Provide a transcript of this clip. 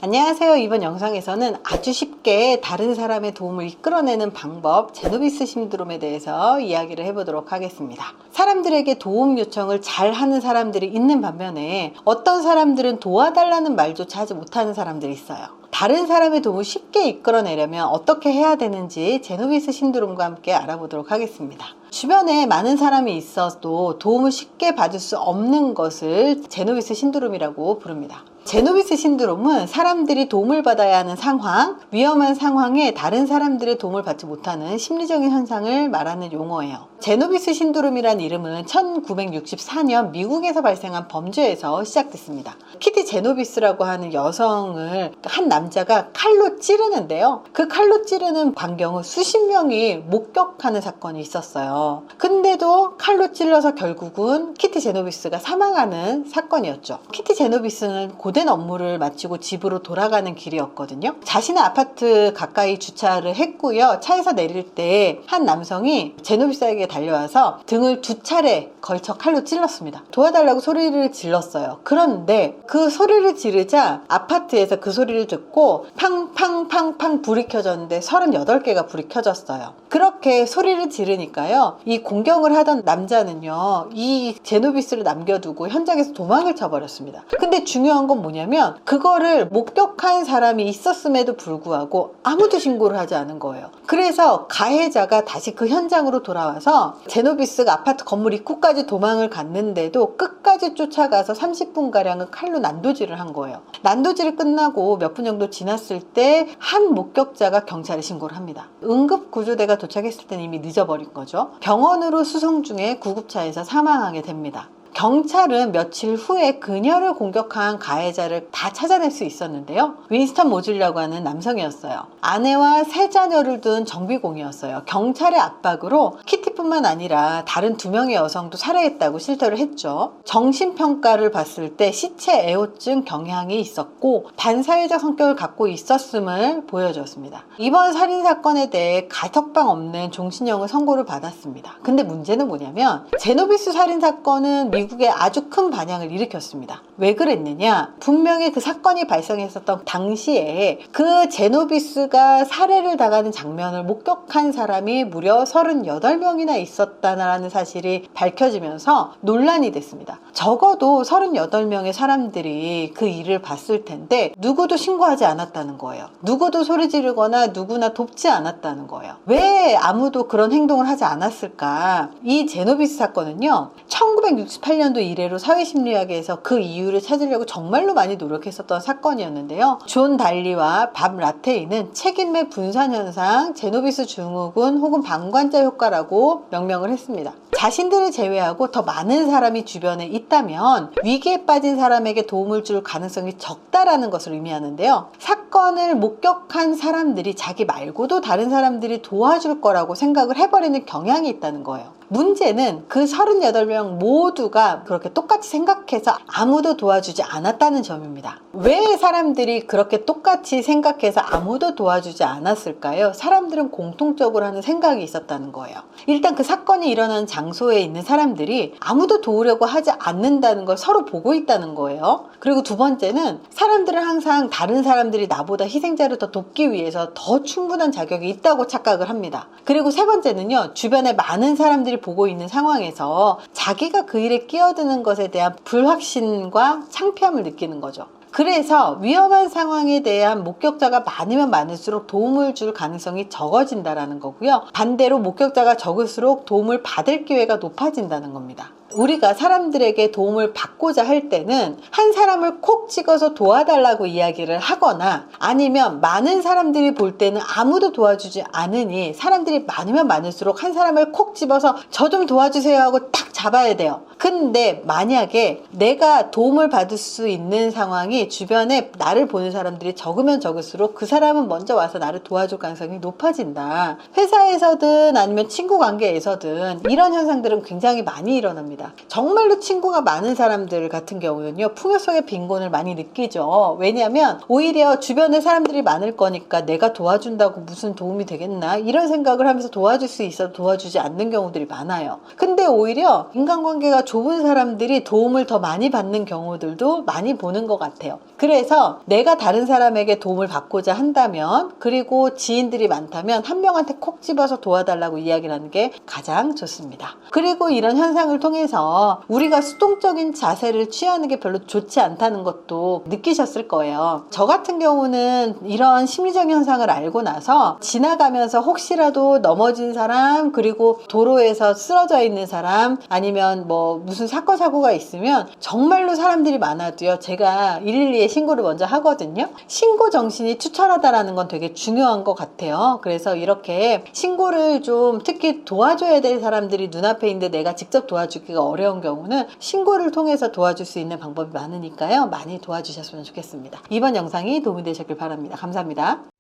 안녕하세요. 이번 영상에서는 아주 쉽게 다른 사람의 도움을 이끌어내는 방법, 제노비스 신드롬에 대해서 이야기를 해보도록 하겠습니다. 사람들에게 도움 요청을 잘 하는 사람들이 있는 반면에 어떤 사람들은 도와달라는 말조차 하지 못하는 사람들이 있어요. 다른 사람의 도움을 쉽게 이끌어내려면 어떻게 해야 되는지 제노비스 신드롬과 함께 알아보도록 하겠습니다. 주변에 많은 사람이 있어도 도움을 쉽게 받을 수 없는 것을 제노비스 신드롬이라고 부릅니다. 제노비스 신드롬은 사람들이 도움을 받아야 하는 상황, 위험한 상황에 다른 사람들의 도움을 받지 못하는 심리적인 현상을 말하는 용어예요. 제노비스 신드롬이란 이름은 1964년 미국에서 발생한 범죄에서 시작됐습니다. 키티 제노비스라고 하는 여성을 한 남자가 칼로 찌르는데요. 그 칼로 찌르는 광경을 수십 명이 목격하는 사건이 있었어요. 근데도 칼로 찔러서 결국은 키티 제노비스가 사망하는 사건이었죠. 키티 제노비스는 고된 업무를 마치고 집으로 돌아가는 길이었거든요. 자신의 아파트 가까이 주차를 했고요. 차에서 내릴 때 한 남성이 제노비스에게 달려와서 등을 2차례 걸쳐 칼로 찔렀습니다. 도와달라고 소리를 질렀어요. 그런데 그 소리를 지르자 아파트에서 그 소리를 듣고 팡팡팡팡 불이 켜졌는데 38개가 불이 켜졌어요. 그렇게 소리를 지르니까요, 이 공경을 하던 남자는요, 이 제노비스를 남겨두고 현장에서 도망을 쳐버렸습니다. 근데 중요한 건 뭐냐면 그거를 목격한 사람이 있었음에도 불구하고 아무도 신고를 하지 않은 거예요. 그래서 가해자가 다시 그 현장으로 돌아와서 제노비스가 아파트 건물 입구까지 도망을 갔는데도 끝까지 쫓아가서 30분가량을 칼로 난도질을 한 거예요. 난도질이 끝나고 몇 분 정도 지났을 때 한 목격자가 경찰에 신고를 합니다. 응급구조대가 도착했을 때는 이미 늦어버린 거죠. 병원으로 수송 중에 구급차에서 사망하게 됩니다. 경찰은 며칠 후에 그녀를 공격한 가해자를 다 찾아낼 수 있었는데요. 윈스턴 모즐이라고 하는 남성이었어요. 아내와 3자녀를 둔 정비공이었어요. 경찰의 압박으로 키티뿐만 아니라 다른 2명의 여성도 살해했다고 실토를 했죠. 정신평가를 봤을 때 시체 애호증 경향이 있었고 반사회적 성격을 갖고 있었음을 보여줬습니다. 이번 살인사건에 대해 가석방 없는 종신형을 선고를 받았습니다. 근데 문제는 뭐냐면 제노비스 살인사건은 미국에 아주 큰 반향을 일으켰습니다. 왜 그랬느냐? 분명히 그 사건이 발생했었던 당시에 그 제노비스가 살해를 당하는 장면을 목격한 사람이 무려 38명이나 있었다는 사실이 밝혀지면서 논란이 됐습니다. 적어도 38명의 사람들이 그 일을 봤을 텐데 누구도 신고하지 않았다는 거예요. 누구도 소리 지르거나 누구나 돕지 않았다는 거예요. 왜 아무도 그런 행동을 하지 않았을까? 이 제노비스 사건은요, 1968년도 이래로 사회심리학에서 그 이유를 찾으려고 정말로 많이 노력했었던 사건이었는데요. 존 달리와 밥 라테이는 책임의 분산현상, 제노비스 증후군 혹은 방관자 효과라고 명명을 했습니다. 자신들을 제외하고 더 많은 사람이 주변에 있다면 위기에 빠진 사람에게 도움을 줄 가능성이 적다라는 것을 의미하는데요. 사건을 목격한 사람들이 자기 말고도 다른 사람들이 도와줄 거라고 생각을 해버리는 경향이 있다는 거예요. 문제는 그 38명 모두가 그렇게 똑같이 생각해서 아무도 도와주지 않았다는 점입니다. 왜 사람들이 그렇게 똑같이 생각해서 아무도 도와주지 않았을까요? 사람들은 공통적으로 하는 생각이 있었다는 거예요. 일단 그 사건이 일어난 장소에 있는 사람들이 아무도 도우려고 하지 않는다는 걸 서로 보고 있다는 거예요. 그리고 두 번째는 사람들은 항상 다른 사람들이 나보다 희생자를 더 돕기 위해서 더 충분한 자격이 있다고 착각을 합니다. 그리고 세 번째는요, 주변에 많은 사람들이 보고 있는 상황에서 자기가 그 일에 끼어드는 것에 대한 불확신과 창피함을 느끼는 거죠. 그래서 위험한 상황에 대한 목격자가 많으면 많을수록 도움을 줄 가능성이 적어진다는 거고요. 반대로 목격자가 적을수록 도움을 받을 기회가 높아진다는 겁니다. 우리가 사람들에게 도움을 받고자 할 때는 한 사람을 콕 찍어서 도와달라고 이야기를 하거나 아니면 많은 사람들이 볼 때는 아무도 도와주지 않으니 사람들이 많으면 많을수록 한 사람을 콕 집어서 저 좀 도와주세요 하고 딱 잡아야 돼요. 근데 만약에 내가 도움을 받을 수 있는 상황이 주변에 나를 보는 사람들이 적으면 적을수록 그 사람은 먼저 와서 나를 도와줄 가능성이 높아진다. 회사에서든 아니면 친구 관계에서든 이런 현상들은 굉장히 많이 일어납니다. 바랍니다. 정말로 친구가 많은 사람들 같은 경우는요, 풍요 속의 빈곤을 많이 느끼죠. 왜냐하면 오히려 주변에 사람들이 많을 거니까 내가 도와준다고 무슨 도움이 되겠나 이런 생각을 하면서 도와줄 수 있어도 도와주지 않는 경우들이 많아요. 근데 오히려 인간관계가 좁은 사람들이 도움을 더 많이 받는 경우들도 많이 보는 것 같아요. 그래서 내가 다른 사람에게 도움을 받고자 한다면, 그리고 지인들이 많다면 한 명한테 콕 집어서 도와달라고 이야기를 하는 게 가장 좋습니다. 그리고 이런 현상을 통해서 우리가 수동적인 자세를 취하는 게 별로 좋지 않다는 것도 느끼셨을 거예요. 저 같은 경우는 이런 심리적 현상을 알고 나서 지나가면서 혹시라도 넘어진 사람, 그리고 도로에서 쓰러져 있는 사람, 아니면 뭐 무슨 사건 사고가 있으면 정말로 사람들이 많아도요, 제가 112에 신고를 먼저 하거든요. 신고 정신이 투철하다라는 건 되게 중요한 것 같아요. 그래서 이렇게 신고를 좀, 특히 도와줘야 될 사람들이 눈앞에 있는데 내가 직접 도와주기가 어려운 경우는 신고를 통해서 도와줄 수 있는 방법이 많으니까요, 많이 도와주셨으면 좋겠습니다. 이번 영상이 도움이 되셨길 바랍니다. 감사합니다.